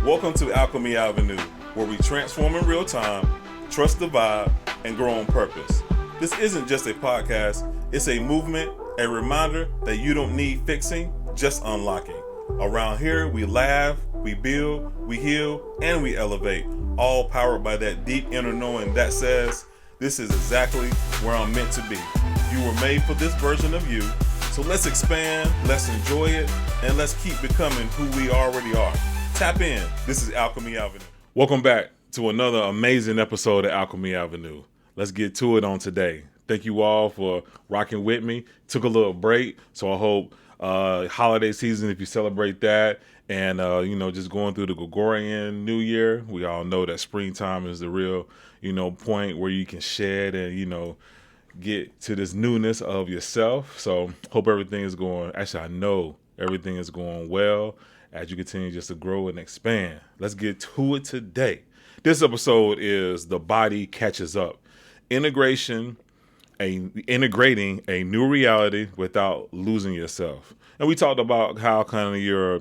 Welcome to Alchemy Avenue, where we transform in real time, trust the vibe, and grow on purpose. This isn't just a podcast, it's a movement, a reminder that you don't need fixing, just unlocking. Around here, we laugh, we build, we heal, and we elevate, all powered by that deep inner knowing that says, this is exactly where I'm meant to be. You were made for this version of you, so let's expand, let's enjoy it, and let's keep becoming who we already are. Tap in. This is Alchemy Avenue. Welcome back to another amazing episode of Alchemy Avenue. Let's get to it on today. Thank you all for rocking with me. Took a little break, so I hope holiday season, if you celebrate that, and just going through the Gregorian New Year. We all know that springtime is the real, point where you can shed and get to this newness of yourself. So hope everything is going. Actually, I know everything is going well as you continue just to grow and expand. Let's get to it today. This episode is The Body Catches Up. Integrating a new reality without losing yourself. And we talked about how kind of your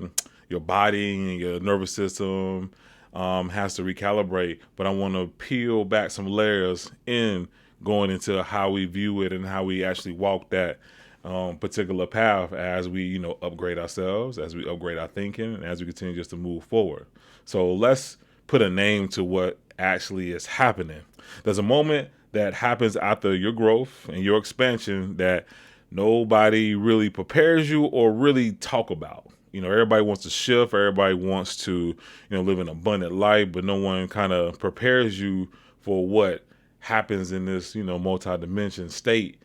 body and your nervous system has to recalibrate, but I want to peel back some layers in going into how we view it and how we actually walk that particular path as we, upgrade ourselves, as we upgrade our thinking, and as we continue just to move forward. So let's put a name to what actually is happening. There's a moment that happens after your growth and your expansion that nobody really prepares you or really talk about. Everybody wants to shift, everybody wants to, live an abundant life, but no one kind of prepares you for what happens in this, multi-dimension state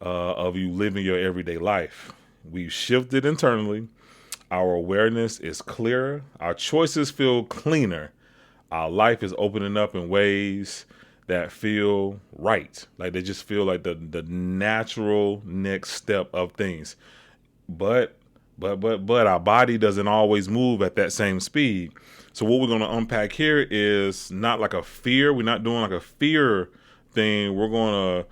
of you living your everyday life. We've shifted internally. Our awareness is clearer. Our choices feel cleaner. Our life is opening up in ways that feel right. Like they just feel like the natural next step of things. But our body doesn't always move at that same speed. So what we're going to unpack here is not like a fear. We're not doing like a fear thing. We're going to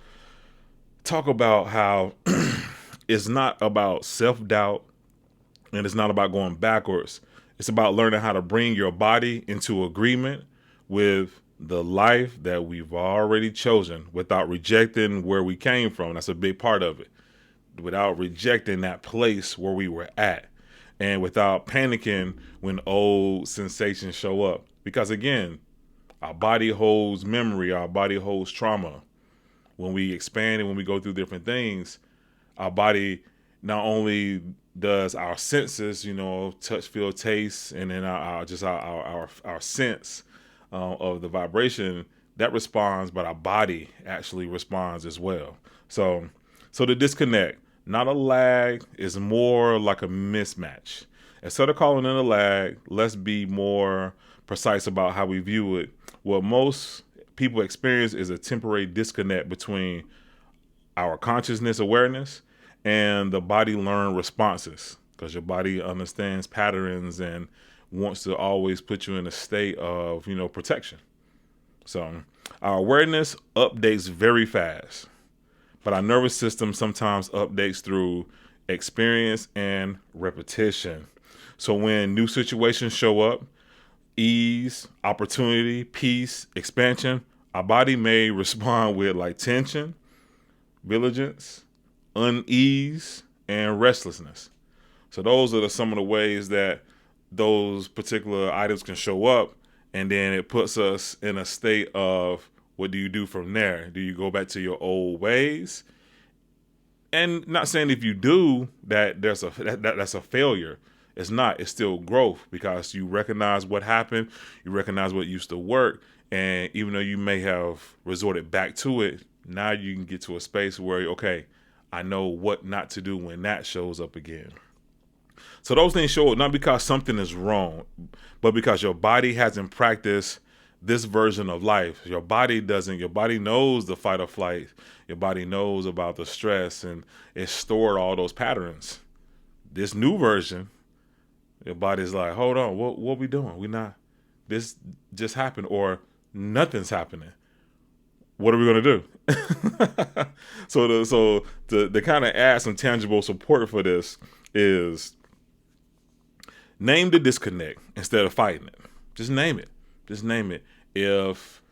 talk about how it's not about self-doubt and it's not about going backwards. It's about learning how to bring your body into agreement with the life that we've already chosen without rejecting where we came from. That's a big part of it. Without rejecting that place where we were at and without panicking when old sensations show up. Because again, our body holds memory, our body holds trauma. When we expand and when we go through different things, our body not only does our senses, touch, feel, taste, and then our sense of the vibration that responds, but our body actually responds as well. So the disconnect, not a lag, is more like a mismatch. Instead of calling it a lag, let's be more precise about how we view it. What most people experience is a temporary disconnect between our consciousness awareness and the body learned responses, because your body understands patterns and wants to always put you in a state of, protection. So our awareness updates very fast, but our nervous system sometimes updates through experience and repetition. So when new situations show up, ease, opportunity, peace, expansion, our body may respond with like tension, vigilance, unease, and restlessness. So those are some of the ways that those particular items can show up. And then it puts us in a state of, what do you do from there? Do you go back to your old ways? And not saying if you do that, that's a failure. It's not. It's still growth, because you recognize what happened. You recognize what used to work. And even though you may have resorted back to it, now you can get to a space where, okay, I know what not to do when that shows up again. So those things show up not because something is wrong, but because your body hasn't practiced this version of life. Your body knows the fight or flight. Your body knows about the stress, and it's stored all those patterns. This new version, your body's like, hold on, what we doing? This just happened, or nothing's happening. What are we going to do? So to kind of add some tangible support for this is name the disconnect instead of fighting it. Just name it. Just name it. If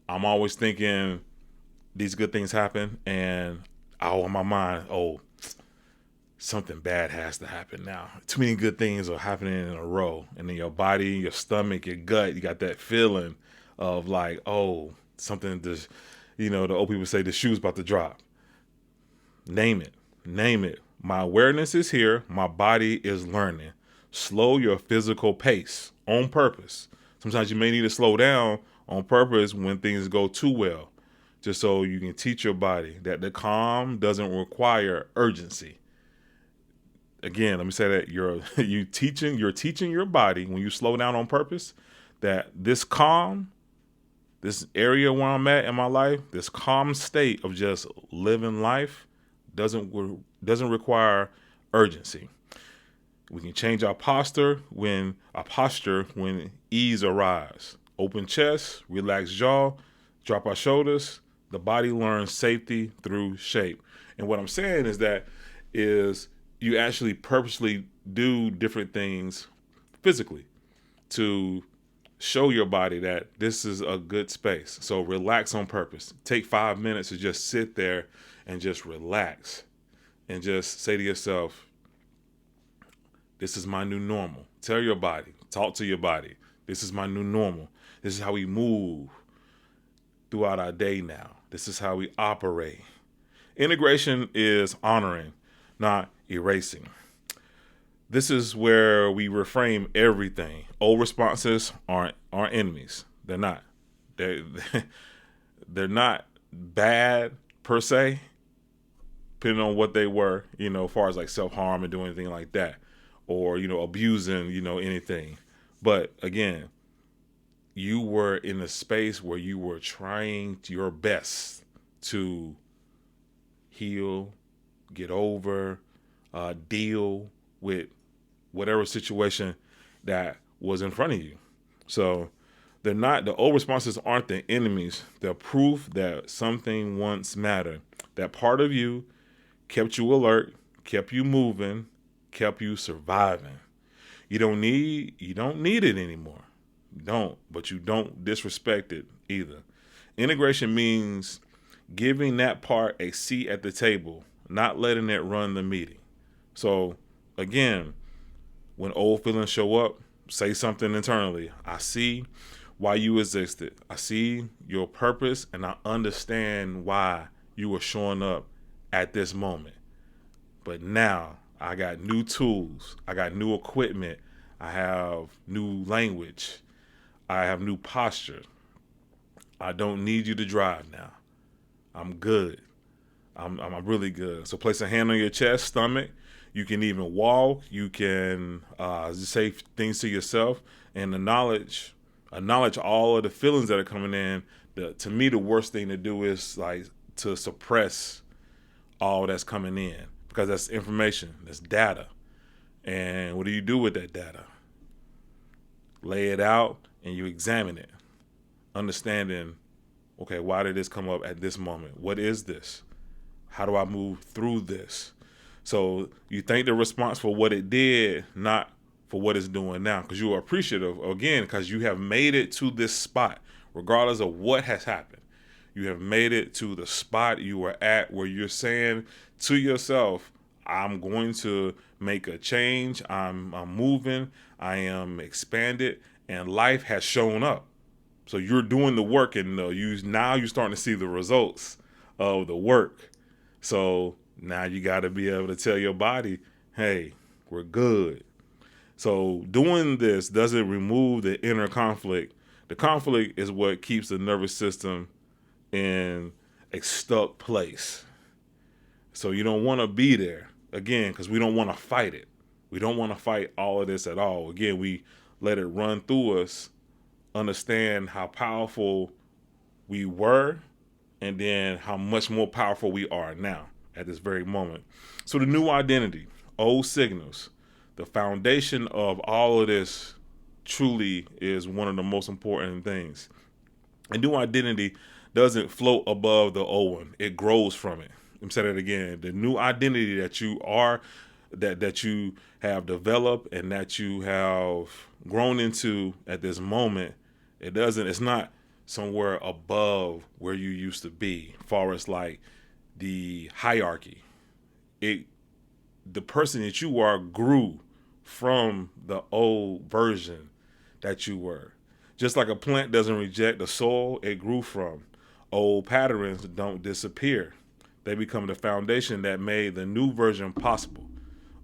I'm always thinking these good things happen and in my mind, oh, something bad has to happen now. Too many good things are happening in a row. And in your body, your stomach, your gut, you got that feeling of like, oh, something just, the old people say the shoe's about to drop. Name it. Name it. My awareness is here. My body is learning. Slow your physical pace on purpose. Sometimes you may need to slow down on purpose when things go too well, just so you can teach your body that the calm doesn't require urgency. Again, let me say that you're teaching your body when you slow down on purpose that this calm, this area where I'm at in my life, this calm state of just living life doesn't require urgency. We can change our posture when ease arrives. Open chest, relaxed jaw, drop our shoulders. The body learns safety through shape. And what I'm saying is you actually purposely do different things physically to show your body that this is a good space. So relax on purpose. Take 5 minutes to just sit there and just relax and just say to yourself, this is my new normal. Tell your body, talk to your body. This is my new normal. This is how we move throughout our day now. This is how we operate. Integration is honoring, not erasing. This is where we reframe everything. Old responses aren't enemies. They're not. They're not bad per se, depending on what they were, as far as like self-harm and doing anything like that, or, abusing, anything. But again, you were in a space where you were trying your best to heal, get over, deal with whatever situation that was in front of you. So the old responses aren't the enemies. They're proof that something once mattered. That part of you kept you alert, kept you moving, kept you surviving. You don't need it anymore. You don't, but you don't disrespect it either. Integration means giving that part a seat at the table, not letting it run the meeting. So again, when old feelings show up, say something internally. I see why you existed. I see your purpose, and I understand why you were showing up at this moment. But now I got new tools. I got new equipment. I have new language. I have new posture. I don't need you to drive now. I'm good. I'm really good. So place a hand on your chest, stomach. You can even walk. You can just say things to yourself and acknowledge all of the feelings that are coming in. To me, the worst thing to do is like to suppress all that's coming in, because that's information, that's data. And what do you do with that data? Lay it out and you examine it, understanding, okay, why did this come up at this moment? What is this? How do I move through this? So you thank the response for what it did, not for what it's doing now, because you are appreciative, again, because you have made it to this spot, regardless of what has happened. You have made it to the spot you were at where you're saying to yourself, I'm going to make a change. I'm moving. I am expanded, and life has shown up. So you're doing the work, and now you're starting to see the results of the work. So now you got to be able to tell your body, hey, we're good. So doing this doesn't remove the inner conflict. The conflict is what keeps the nervous system in a stuck place. So you don't want to be there, again, because we don't want to fight it. We don't want to fight all of this at all. Again, we let it run through us, understand how powerful we were, and then how much more powerful we are now at this very moment. So the new identity, old signals, the foundation of all of this truly is one of the most important things. A new identity doesn't float above the old one. It grows from it. Let me say that again. The new identity that you are that you have developed and that you have grown into at this moment, it's not somewhere above where you used to be, far as like the hierarchy. The person that you are grew from the old version that you were. Just like a plant doesn't reject the soil it grew from, old patterns don't disappear. They become the foundation that made the new version possible.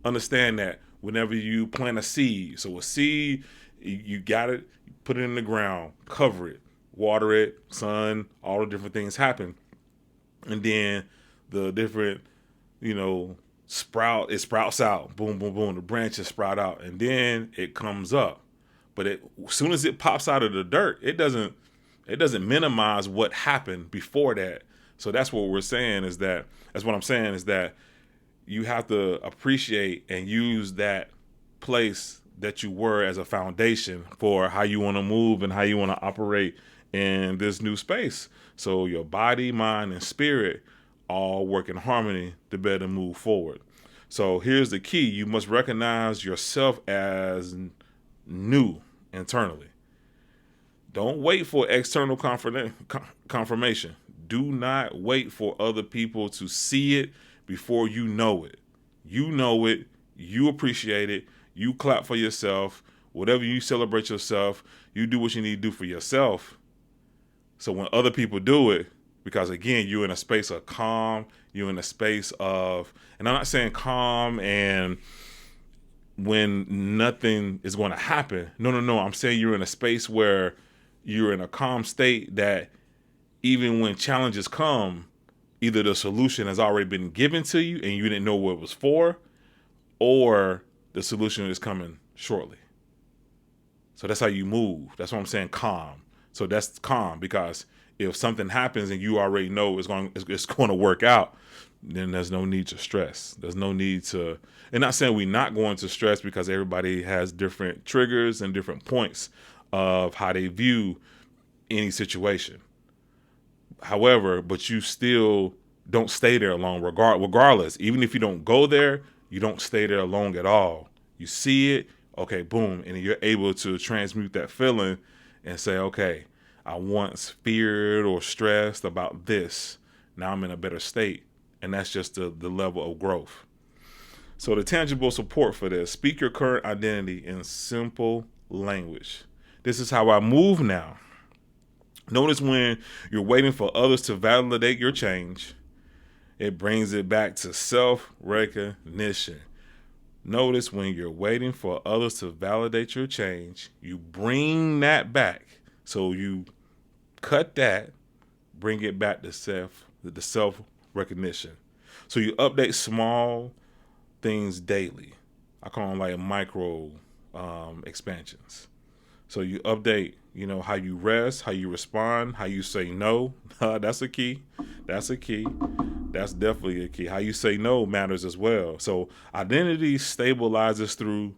Understand that whenever you plant a seed, so a seed, you got it, you put it in the ground, cover it, water it, sun, all the different things happen. And then the different, it sprouts out, boom, boom, boom, the branches sprout out, and then it comes up. But as soon as it pops out of the dirt, it doesn't minimize what happened before that. So that's what I'm saying is that you have to appreciate and use that place that you were as a foundation for how you want to move and how you want to operate in this new space. So your body, mind, and spirit all work in harmony to better move forward. So here's the key. You must recognize yourself as new internally. Don't wait for external confirmation. Do not wait for other people to see it before you know it. You know it. You appreciate it. You clap for yourself. Whatever you celebrate yourself, you do what you need to do for yourself. So when other people do it, because again, you're in a space of calm, you're in a space of, and I'm not saying calm and when nothing is going to happen. No. I'm saying you're in a space where you're in a calm state that even when challenges come, either the solution has already been given to you and you didn't know what it was for, or the solution is coming shortly. So that's how you move. That's what I'm saying, calm. So that's calm, because if something happens and you already know it's going to work out, then there's no need to stress. There's no need to, and not saying we're not going to stress, because everybody has different triggers and different points of how they view any situation. However, but you still don't stay there long regardless. Even if you don't go there, you don't stay there long at all. You see it, okay, boom, and you're able to transmute that feeling and say, okay, I once feared or stressed about this. Now I'm in a better state. And that's just the level of growth. So the tangible support for this: speak your current identity in simple language. This is how I move now. Notice when you're waiting for others to validate your change, it brings it back to self-recognition. Notice when you're waiting for others to validate your change, you bring that back. So you cut that, bring it back to self-recognition. So you update small things daily. I call them like micro expansions. So you update, how you rest, how you respond, how you say no. That's a key. That's a key. That's definitely a key. How you say no matters as well. So identity stabilizes through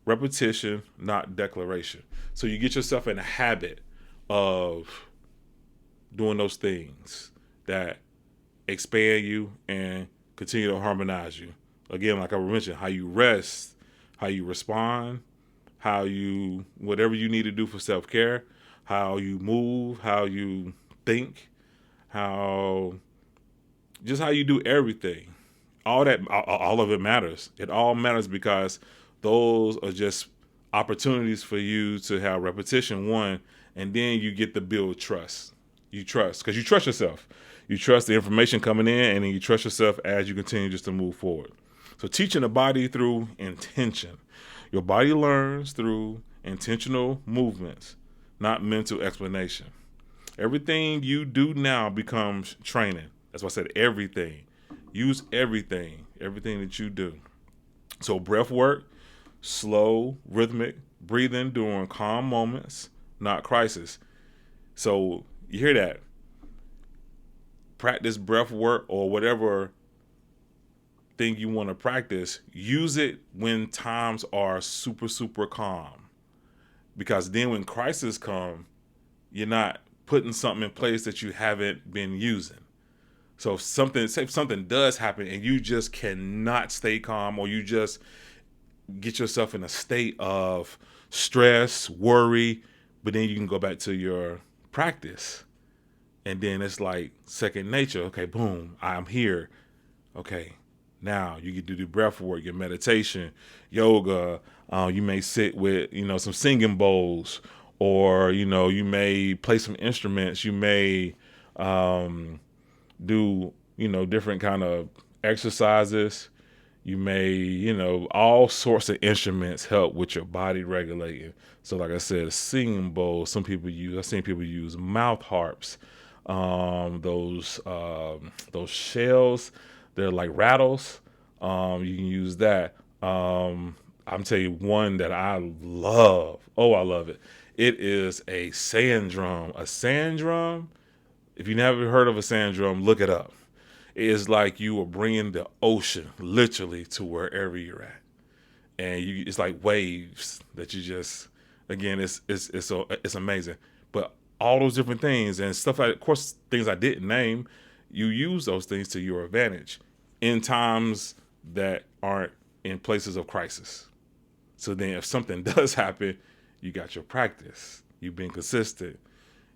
repetition, not declaration. So you get yourself in a habit of doing those things that expand you and continue to harmonize you. Again, like I mentioned, how you rest, how you respond, whatever you need to do for self-care, how you move, how you think, how you do everything. All of it matters. It all matters because those are just opportunities for you to have repetition, one, and then you get to build trust. You trust because you trust yourself. You trust the information coming in, and then you trust yourself as you continue just to move forward. So teaching the body through intention. Your body learns through intentional movements, not mental explanation. Everything you do now becomes training. That's why I said everything. Use everything that you do. So breath work, slow, rhythmic breathing during calm moments, not crisis. So you hear that? Practice breath work or whatever thing you want to practice. Use it when times are super, super calm. Because then when crisis come, you're not putting something in place that you haven't been using. So if something does happen and you just cannot stay calm, or you just get yourself in a state of stress, worry, but then you can go back to your practice. And then it's like second nature. Okay, boom, I'm here. Okay, now you get to do breath work, your meditation, yoga. You may sit with, some singing bowls, or, you may play some instruments. You may do, different kind of exercises. You may, all sorts of instruments help with your body regulating. So like I said, a singing bowl, I've seen people use mouth harps, those shells, they're like rattles. You can use that. I'm telling you one that I love. Oh, I love it. It is a sand drum. A sand drum. If you never heard of a sand drum, look it up. It is like you are bringing the ocean literally to wherever you're at, and it's like waves that you just, again, it's amazing. But all those different things and stuff, like, of course, things I didn't name, you use those things to your advantage in times that aren't in places of crisis. So then if something does happen, you got your practice, you've been consistent,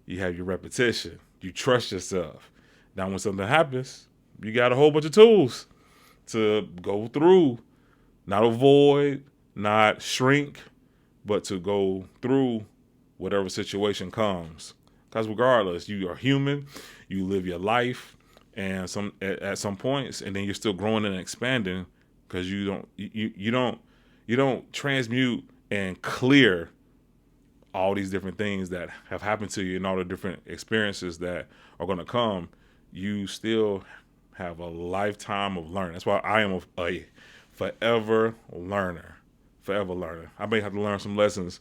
you have your repetition, you trust yourself. Now when something happens, you got a whole bunch of tools to go through, not avoid, not shrink, but to go through whatever situation comes. Because regardless, you are human, you live your life, and at some points, and then you're still growing and expanding, because you don't transmute and clear all these different things that have happened to you and all the different experiences that are going to come. You still have a lifetime of learning. That's why I am a forever learner. Forever learner. I may have to learn some lessons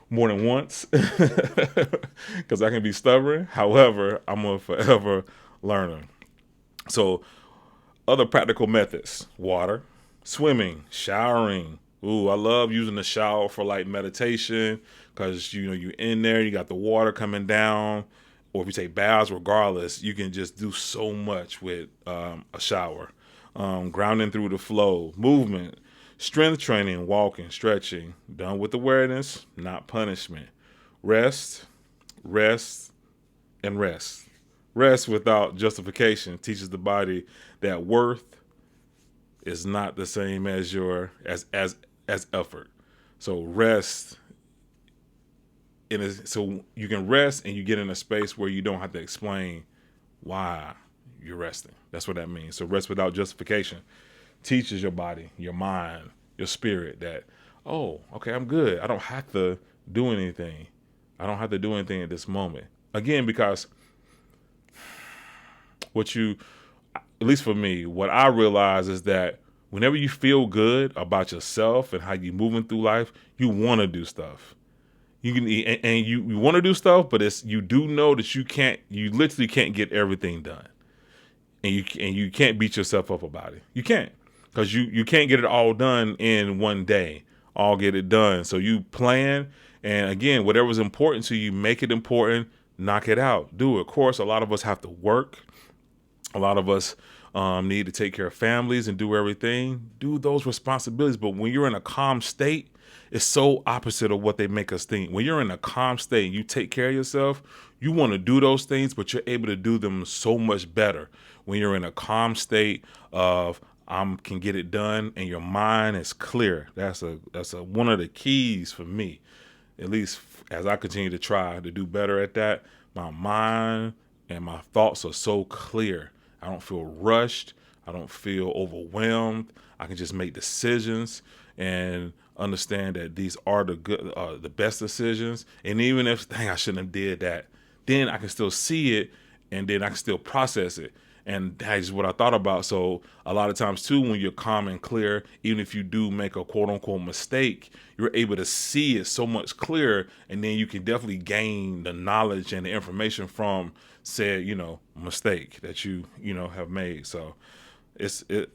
more than once because I can be stubborn. However, I'm a forever learner. So other practical methods: water, swimming, showering. Ooh, I love using the shower for like meditation, because you're in there, you got the water coming down. Or if you take baths, regardless, you can just do so much with a shower. Grounding through the flow, movement, strength training, walking, stretching, done with awareness, not punishment. Rest, rest, and rest. Rest without justification teaches the body that worth is not the same as as effort. So rest. So you can rest and you get in a space where you don't have to explain why you're resting. That's what that means. So rest without justification teaches your body, your mind, your spirit that, oh, okay, I'm good. I don't have to do anything. I don't have to do anything at this moment. Again, because at least for me, what I realize is that whenever you feel good about yourself and how you're moving through life, you want to do stuff. You can, and you want to do stuff, but you do know that you literally can't get everything done, and you can't beat yourself up about it. You can't, because you can't get it all done in one day. All get it done. So you plan, and again, whatever's important to you, make it important. Knock it out. Do it. Of course, a lot of us have to work. A lot of us need to take care of families and do everything. Do those responsibilities. But when you're in a calm state, it's so opposite of what they make us think. When you're in a calm state, you take care of yourself, you want to do those things, but you're able to do them so much better. When you're in a calm state of can get it done, and your mind is clear. That's one of the keys for me, at least as I continue to try to do better at that. My mind and my thoughts are so clear. I don't feel rushed. I don't feel overwhelmed. I can just make decisions and understand that these are the best decisions. And even if, dang, I shouldn't have did that, then I can still see it, and then I can still process it. And that is what I thought about. So a lot of times too, when you're calm and clear, even if you do make a quote unquote mistake, you're able to see it so much clearer. And then you can definitely gain the knowledge and the information from said, mistake that you have made. So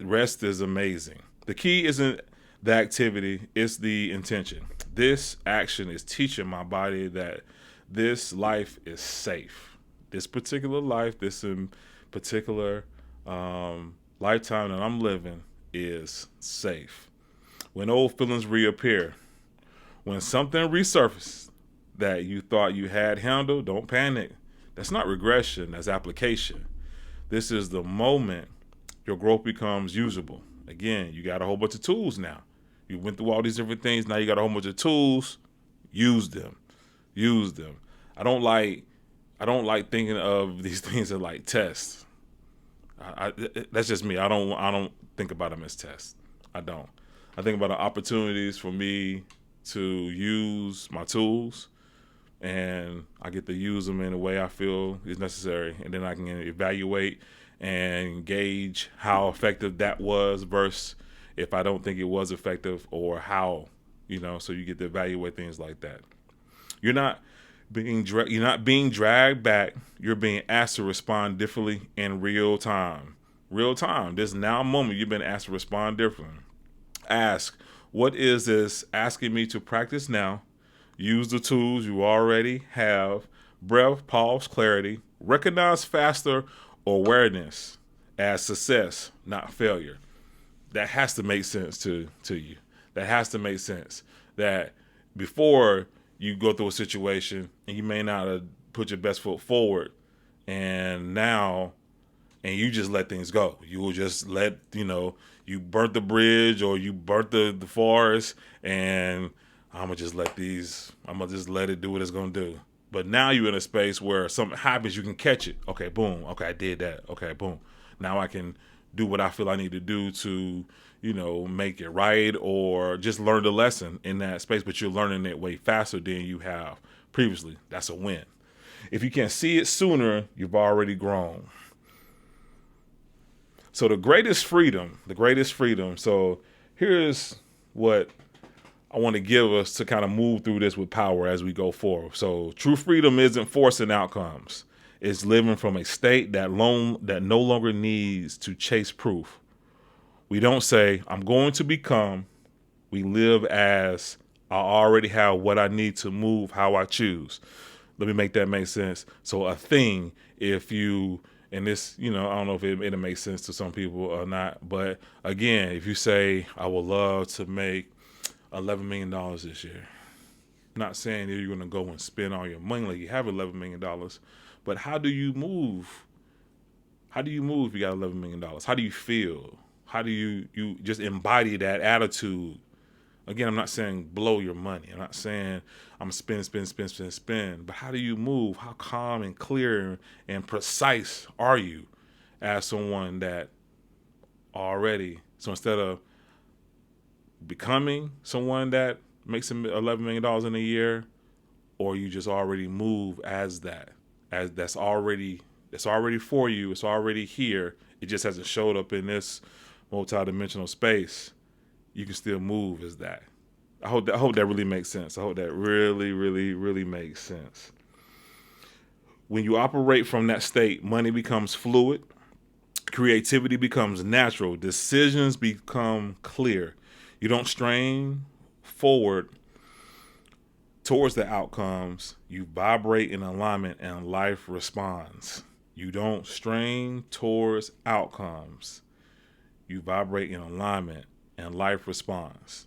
rest is amazing. The key isn't the activity, it's the intention. This action is teaching my body that this life is safe. This particular life, this in particular lifetime that I'm living is safe. When old feelings reappear, when something resurfaces that you thought you had handled, don't panic. That's not regression, that's application. This is the moment your growth becomes usable. Again, you got a whole bunch of tools now. You went through all these different things. Now you got a whole bunch of tools. Use them. Use them. I don't like thinking of these things as like tests. That's just me. I don't think about them as tests. I don't. I think about the opportunities for me to use my tools, and I get to use them in a way I feel is necessary, and then I can evaluate and gauge how effective that was versus if I don't think it was effective, or how, so you get to evaluate things like that. You're not you're not being dragged back. You're being asked to respond differently in real time. Real time. This now moment, you've been asked to respond differently. Ask, what is this asking me to practice now? Use the tools you already have. Breath, pause, clarity. Recognize faster awareness as success, not failure. That has to make sense to you. That has to make sense. That before you go through a situation and you may not have put your best foot forward, and you just let things go. You will just let, you burnt the bridge or you burnt the forest, and I'm going to just let it do what it's going to do. But now you're in a space where something happens, you can catch it. Okay, boom. Okay, I did that. Okay, boom. Now I can do what I feel I need to do to, make it right, or just learn the lesson in that space, but you're learning it way faster than you have previously. That's a win. If you can see it sooner, you've already grown. So the greatest freedom. So here's what I want to give us to kind of move through this with power as we go forward. So true freedom isn't forcing outcomes. It's living from a state that no longer needs to chase proof. We don't say, I'm going to become. We live as, I already have what I need to move how I choose. Let me make that make sense. So a thing, and this, I don't know if it makes sense to some people or not, but again, if you say, I would love to make $11 million this year. I'm not saying that you're going to go and spend all your money like you have $11 million, but how do you move? How do you move if you got $11 million? How do you feel? How do you just embody that attitude? Again, I'm not saying blow your money. I'm not saying I'm spend. But how do you move? How calm and clear and precise are you as someone that already, so instead of becoming someone that makes $11 million in a year, or you just already move as that's already for you. It's already here. It just hasn't showed up in this multidimensional space. You can still move as that. I hope that really makes sense. I hope that really, really, really makes sense. When you operate from that state, money becomes fluid, creativity becomes natural, decisions become clear. You don't strain forward towards the outcomes. You vibrate in alignment and life responds. You don't strain towards outcomes. You vibrate in alignment and life responds.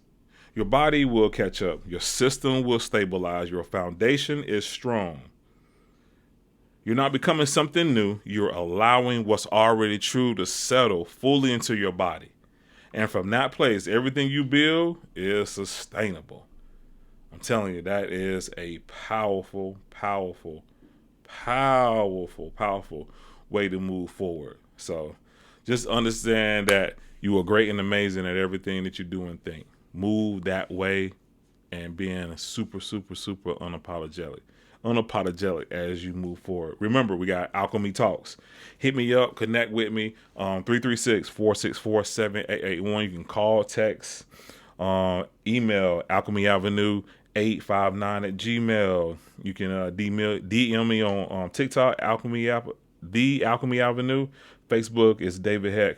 Your body will catch up. Your system will stabilize. Your foundation is strong. You're not becoming something new. You're allowing what's already true to settle fully into your body. And from that place, everything you build is sustainable. I'm telling you, that is a powerful, powerful, powerful, powerful way to move forward. So just understand that you are great and amazing at everything that you do and think. Move that way and being super, super, super unapologetic as you move forward. Remember, we got Alchemy Talks. Hit me up, connect with me, 336-464-7881. You can call, text, email alchemyavenue859@gmail. You can DM me on TikTok, The Alchemy Avenue. Facebook is David Heck.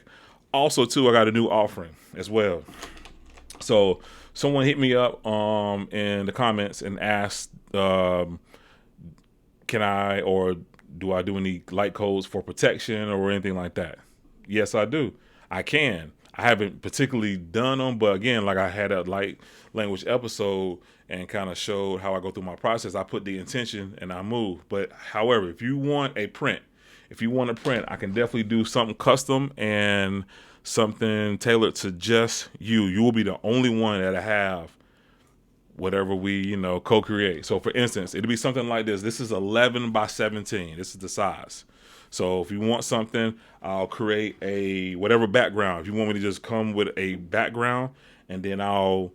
Also, too, I got a new offering as well. So someone hit me up in the comments and asked, can I or do I do any light codes for protection or anything like that? Yes, I do. I can. I haven't particularly done them, but again, like I had a light language episode and kind of showed how I go through my process. I put the intention and I move. But however, if you want a print, if you want a print, I can definitely do something custom and something tailored to just you. You will be the only one that I have whatever we, co-create. So for instance, it'll be something like this. This is 11 by 17. This is the size. So if you want something, I'll create a whatever background. If you want me to just come with a background, and then I'll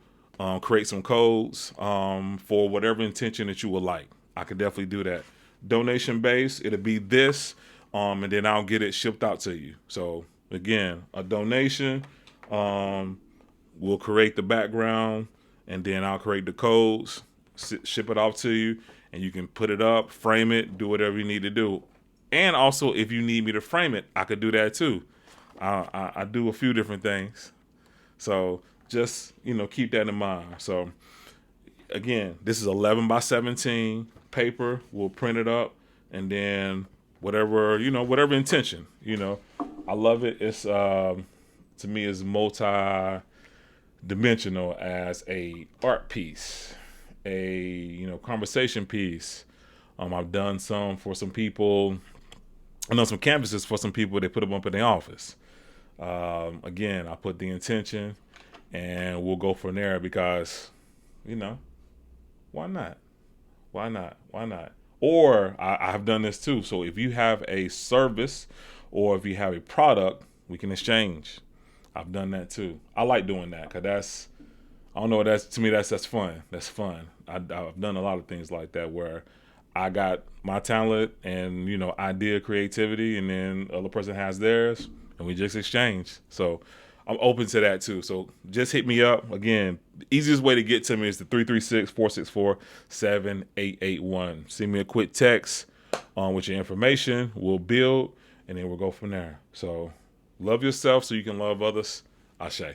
create some codes for whatever intention that you would like. I could definitely do that. Donation based, it'll be this, and then I'll get it shipped out to you. So again, a donation, we'll create the background, and then I'll create the codes, ship it off to you, and you can put it up, frame it, do whatever you need to do. And also, if you need me to frame it, I could do that too. I do a few different things. So just, keep that in mind. So again, this is 11 by 17 paper. We'll print it up, and then whatever intention, I love it. It's, to me, it's multi-dimensional as a art piece, a, conversation piece. I've done some for some people. I know some canvases for some people. They put them up in the office. Again, I put the intention, and we'll go from there because, why not? Why not? Why not? Or I have done this too. So if you have a service or if you have a product, we can exchange. I've done that too. I like doing that because to me, that's fun. That's fun. I've done a lot of things like that where I got my talent and, idea, creativity, and then the other person has theirs, and we just exchange. So I'm open to that too. So just hit me up. Again, the easiest way to get to me is the 336-464-7881. Send me a quick text with your information. We'll build, and then we'll go from there. So love yourself so you can love others. Ashe.